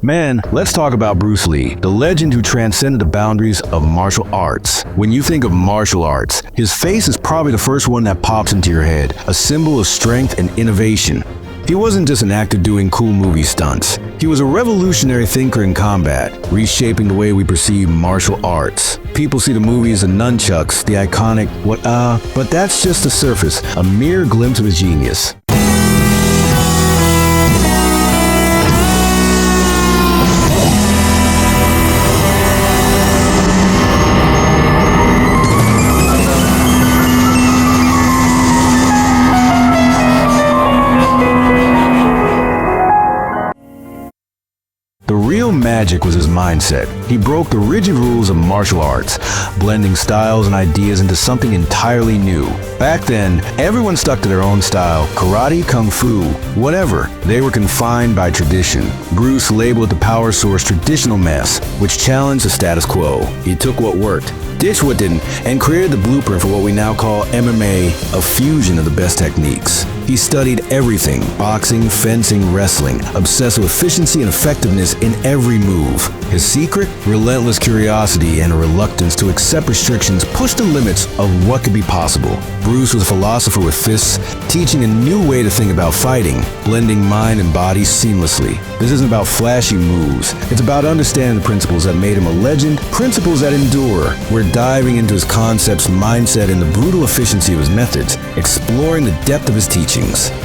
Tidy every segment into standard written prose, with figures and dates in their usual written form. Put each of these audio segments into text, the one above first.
Man, let's talk about Bruce Lee, the legend who transcended the boundaries of martial arts. When you think of martial arts, his face is probably the first one that pops into your head, a symbol of strength and innovation. He wasn't just an actor doing cool movie stunts. He was a revolutionary thinker in combat, reshaping the way we perceive martial arts. People see the movie as the nunchucks, the iconic but that's just the surface, a mere glimpse of his genius. The real magic was his mindset. He broke the rigid rules of martial arts, blending styles and ideas into something entirely new. Back then, everyone stuck to their own style, karate, kung fu, whatever. They were confined by tradition. Bruce labeled the power source traditional mess, which challenged the status quo. He took what worked, ditched what didn't, and created the blueprint for what we now call MMA, a fusion of the best techniques. He studied everything, boxing, fencing, wrestling, obsessed with efficiency and effectiveness in every move. His secret? Relentless curiosity and a reluctance to accept restrictions pushed the limits of what could be possible. Bruce was a philosopher with fists, teaching a new way to think about fighting, blending mind and body seamlessly. This isn't about flashy moves. It's about understanding the principles that made him a legend, principles that endure. We're diving into his concepts, mindset, and the brutal efficiency of his methods, exploring the depth of his teachings.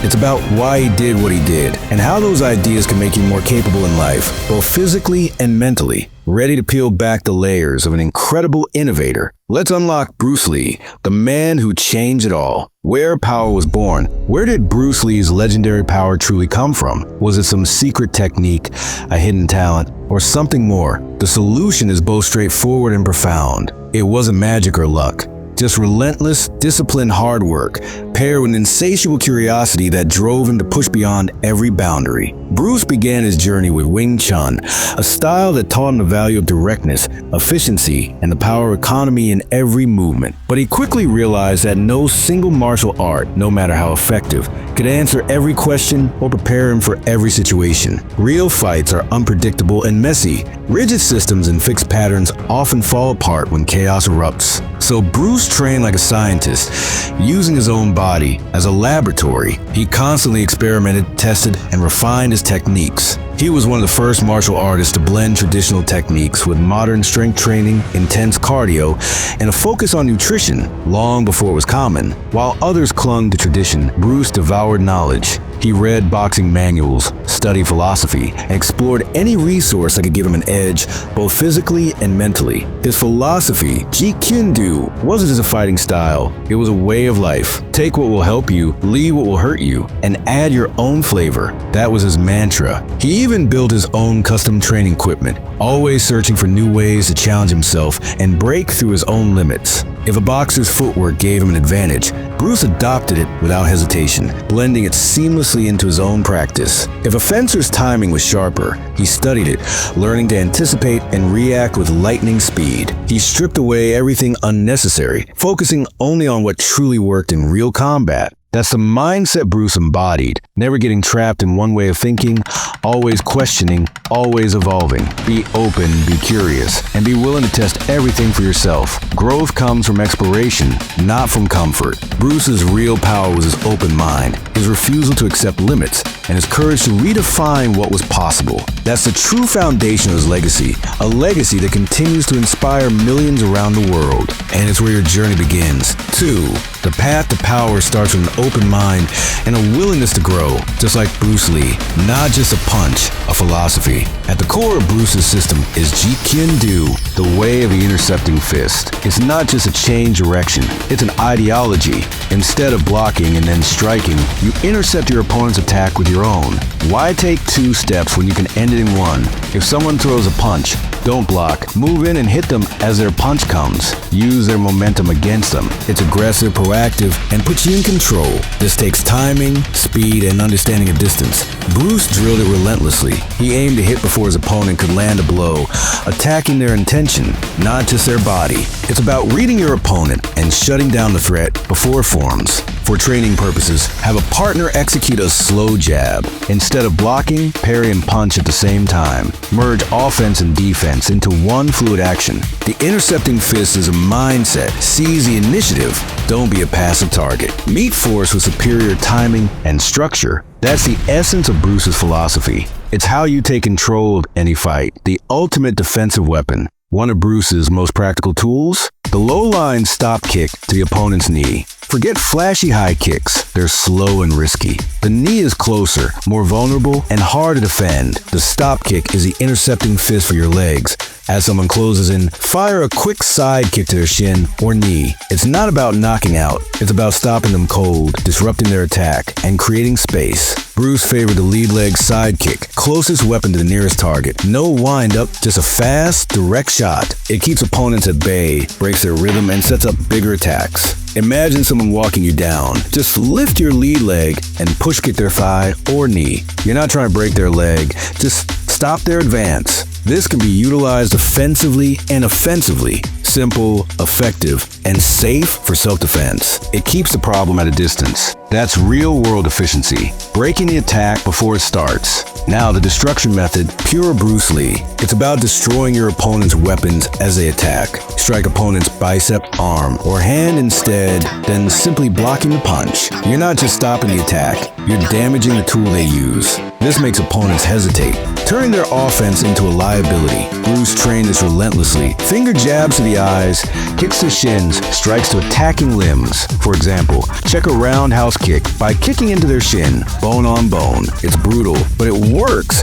It's about why he did what he did, and how those ideas can make you more capable in life, both physically and mentally. Ready to peel back the layers of an incredible innovator? Let's unlock Bruce Lee, the man who changed it all. Where power was born? Where did Bruce Lee's legendary power truly come from? Was it some secret technique, a hidden talent, or something more? The solution is both straightforward and profound. It wasn't magic or luck. Just relentless, disciplined hard work, paired with an insatiable curiosity that drove him to push beyond every boundary. Bruce began his journey with Wing Chun, a style that taught him the value of directness, efficiency, and the power of economy in every movement. But he quickly realized that no single martial art, no matter how effective, could answer every question or prepare him for every situation. Real fights are unpredictable and messy. Rigid systems and fixed patterns often fall apart when chaos erupts. So Bruce trained like a scientist, using his own body as a laboratory. He constantly experimented, tested, and refined his techniques. He was one of the first martial artists to blend traditional techniques with modern strength training, intense cardio, and a focus on nutrition long before it was common. While others clung to tradition, Bruce devoured knowledge. He read boxing manuals, studied philosophy, and explored any resource that could give him an edge, both physically and mentally. His philosophy, Jeet Kune Do, wasn't just a fighting style, it was a way of life. Take what will help you, leave what will hurt you, and add your own flavor. That was his mantra. He even built his own custom training equipment, always searching for new ways to challenge himself and break through his own limits. If a boxer's footwork gave him an advantage, Bruce adopted it without hesitation, blending it seamlessly into his own practice. If a fencer's timing was sharper, he studied it, learning to anticipate and react with lightning speed. He stripped away everything unnecessary, focusing only on what truly worked in real combat. That's the mindset Bruce embodied, never getting trapped in one way of thinking, always questioning, always evolving. Be open, be curious, and be willing to test everything for yourself. Growth comes from exploration, not from comfort. Bruce's real power was his open mind, his refusal to accept limits, and his courage to redefine what was possible. That's the true foundation of his legacy, a legacy that continues to inspire millions around the world. And it's where your journey begins. 2. The path to power starts with an open mind and a willingness to grow, just like Bruce Lee. Not just a punch, a philosophy. At the core of Bruce's system is Jeet Kune Do, the way of the intercepting fist. It's not just a change direction, it's an ideology. Instead of blocking and then striking, you intercept your opponent's attack with your own. Why take 2 steps when you can end it in 1? If someone throws a punch, Don't block. Move in and hit them as their punch comes. Use their momentum against them. It's aggressive, proactive, and puts you in control. This takes timing, speed, and understanding of distance. Bruce drilled it relentlessly. He aimed to hit before his opponent could land a blow, attacking their intention, not just their body. It's about reading your opponent and shutting down the threat before it forms. For training purposes, have a partner execute a slow jab. Instead of blocking, parry and punch at the same time. Merge offense and defense into one fluid action. The intercepting fist is a mindset. Seize the initiative. Don't be a passive target. Meet force with superior timing and structure. That's the essence of Bruce's philosophy. It's how you take control of any fight. The ultimate defensive weapon. One of Bruce's most practical tools? The low-line stop kick to the opponent's knee. Forget flashy high kicks. They're slow and risky. The knee is closer, more vulnerable, and hard to defend. The stop kick is the intercepting fist for your legs. As someone closes in, fire a quick side kick to their shin or knee. It's not about knocking out. It's about stopping them cold, disrupting their attack, and creating space. Bruce favored the lead leg side kick, closest weapon to the nearest target. No wind-up, just a fast, direct shot. It keeps opponents at bay, breaks their rhythm, and sets up bigger attacks. Imagine someone walking you down. Just lift your lead leg and push kick their thigh or knee. You're not trying to break their leg, just stop their advance. This can be utilized offensively and offensively. Simple, effective, and safe for self-defense. It keeps the problem at a distance. That's real-world efficiency. Breaking the attack before it starts. Now, the destruction method, pure Bruce Lee. It's about destroying your opponent's weapons as they attack. Strike opponent's bicep, arm, or hand instead, then simply blocking the punch. You're not just stopping the attack, you're damaging the tool they use. This makes opponents hesitate, turning their offense into a liability. Bruce trained this relentlessly. Finger jabs to the eyes, kicks to shins, strikes to attacking limbs. For example, check a roundhouse kick by kicking into their shin, bone on bone. It's brutal, but it works.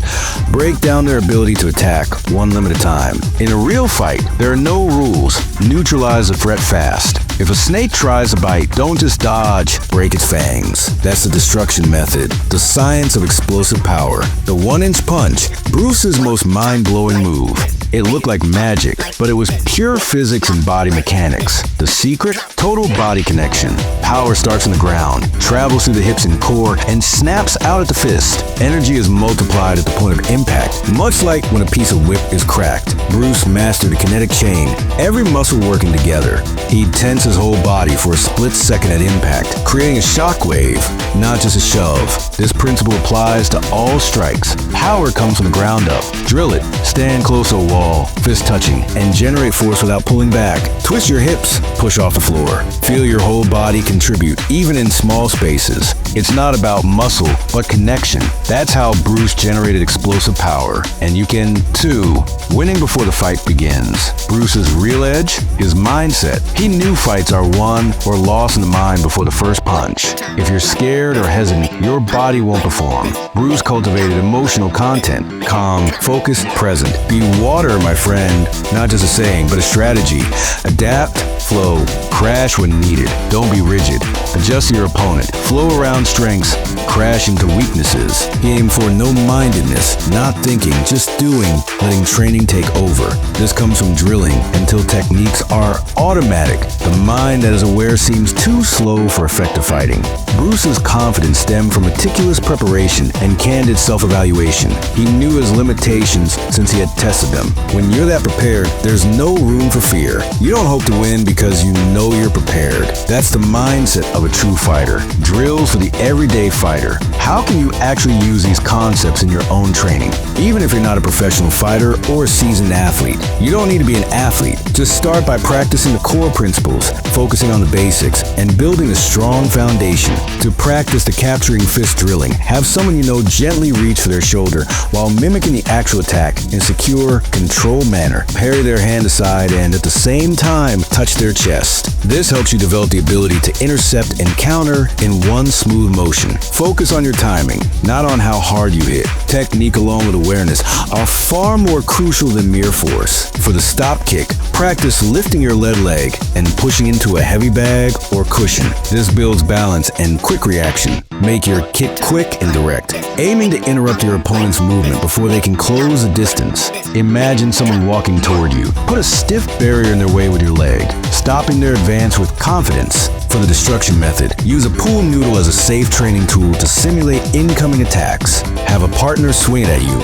Break down their ability to attack, one limb at a time. In a real fight, there are no rules. Neutralize the threat fast. If a snake tries to bite, don't just dodge, break its fangs. That's the destruction method, the science of explosive power. The one-inch punch, Bruce's most mind-blowing move. It looked like magic, but it was pure physics and body mechanics. The secret? Total body connection. Power starts on the ground, travels through the hips and core, and snaps out at the fist. Energy is multiplied at the point of impact, much like when a piece of whip is cracked. Bruce mastered the kinetic chain, every muscle working together. He'd tense his whole body for a split second at impact, creating a shockwave, not just a shove. This principle applies to all strikes. Power comes from the ground up. Drill it. Stand close to a wall, fist touching, and generate force without pulling back. Twist your hips, push off the floor. Feel your whole body contribute, even in small spaces. It's not about muscle, but connection. That's how Bruce generated explosive power. And you can, too. Winning before the fight begins. Bruce's real edge? His mindset. He knew fights are won or lost in the mind before the first punch. If you're scared or hesitant, your body won't perform. Bruce cultivated emotional content. Calm, focused, present. Be water, my friend. Not just a saying, but a strategy. Adapt, flow, crash when needed. Don't be rigid. Adjust your opponent. Flow around strengths, crash into weaknesses. Aim for no-mindedness, not thinking, just doing, letting training take over. This comes from drilling until techniques are automatic. The mind that is aware seems too slow for effective fighting. Bruce's confidence stemmed from meticulous preparation and candid self-evaluation. He knew his limitations since he had tested them. When you're that prepared, there's no room for fear. You don't hope to win because you know you're prepared. That's the mindset of a true fighter. Drills for the everyday fighter. How can you actually use these concepts in your own training? Even if you're not a professional fighter or a seasoned athlete, you don't need to be an athlete. Just start by practicing the core principles, focusing on the basics, and building a strong foundation. To practice the capturing fist drilling, have someone you know gently reach for their shoulder while mimicking the actual attack in a secure, controlled manner. Parry their hand aside and at the same time, touch their chest. This helps you develop the ability to intercept and counter in one smooth motion. Focus on your timing, not on how hard you hit. Technique along with awareness are far more crucial than mere force. For the stop kick, practice lifting your lead leg and pushing into a heavy bag or cushion. This builds balance and quick reaction. Make your kick quick and direct, aiming to interrupt your opponent's movement before they can close the distance. Imagine someone walking toward you. Put a stiff barrier in their way with your leg, stopping their advance with confidence. For the destruction method, use a pool noodle as a safe training tool to simulate incoming attacks. Have a partner swing it at you,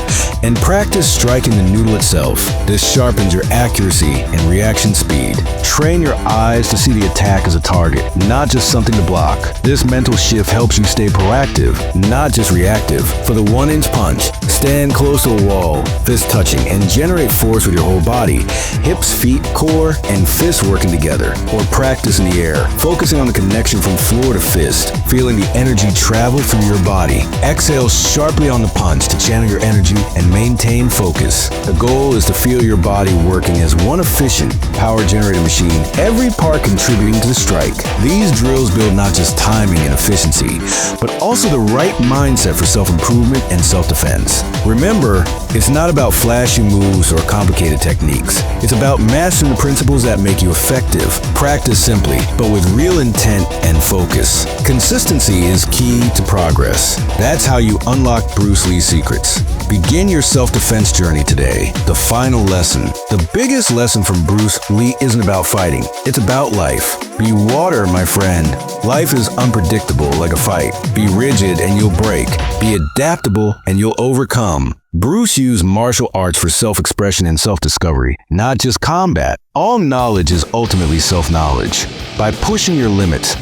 and practice striking the noodle itself. This sharpens your accuracy and reaction speed. Train your eyes to see the attack as a target, not just something to block. This mental shift helps you stay proactive, not just reactive. For the 1-inch punch, stand close to a wall, fist touching, and generate force with your whole body. Hips, feet, core, and fists working together. Or practice in the air, focusing on the connection from floor to fist, feeling the energy travel through your body. Exhale sharply on the punch to channel your energy and maintain focus. The goal is to feel your body working as one efficient, power-generated machine, every part contributing to the strike. These drills build not just timing and efficiency, but also the right mindset for self-improvement and self-defense. Remember, it's not about flashy moves or complicated techniques. It's about mastering the principles that make you effective. Practice simply, but with real intent and focus. Consistency is key to progress. That's how you unlock Bruce Lee's secrets. Begin your self-defense journey today. The final lesson. The biggest lesson from Bruce Lee isn't about fighting. It's about life. Be water, my friend. Life is unpredictable like a fight. Be rigid and you'll break. Be adaptable and you'll overcome. Bruce used martial arts for self-expression and self-discovery, not just combat. All knowledge is ultimately self-knowledge. By pushing your limits,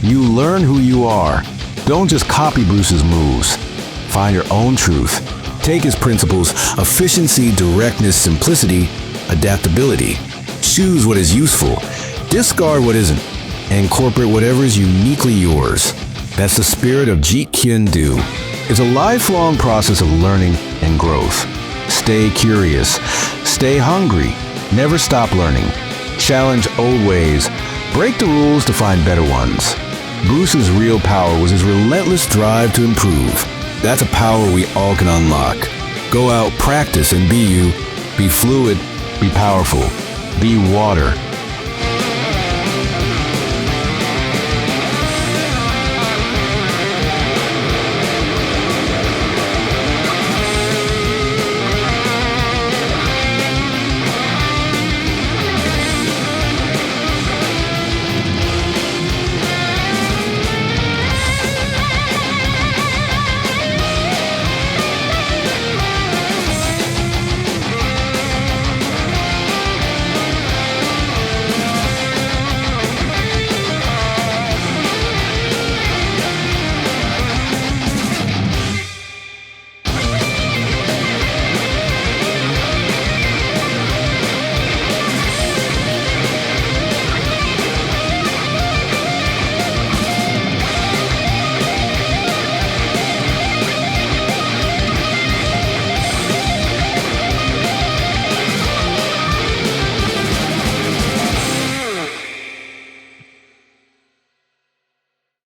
you learn who you are. Don't just copy Bruce's moves. Find your own truth. Take his principles: efficiency, directness, simplicity, adaptability. Choose what is useful. Discard what isn't. Incorporate whatever is uniquely yours. That's the spirit of Jeet Kune Do. It's a lifelong process of learning and growth. Stay curious. Stay hungry. Never stop learning. Challenge old ways. Break the rules to find better ones. Bruce's real power was his relentless drive to improve. That's a power we all can unlock. Go out, practice, and be you. Be fluid. Be powerful. Be water.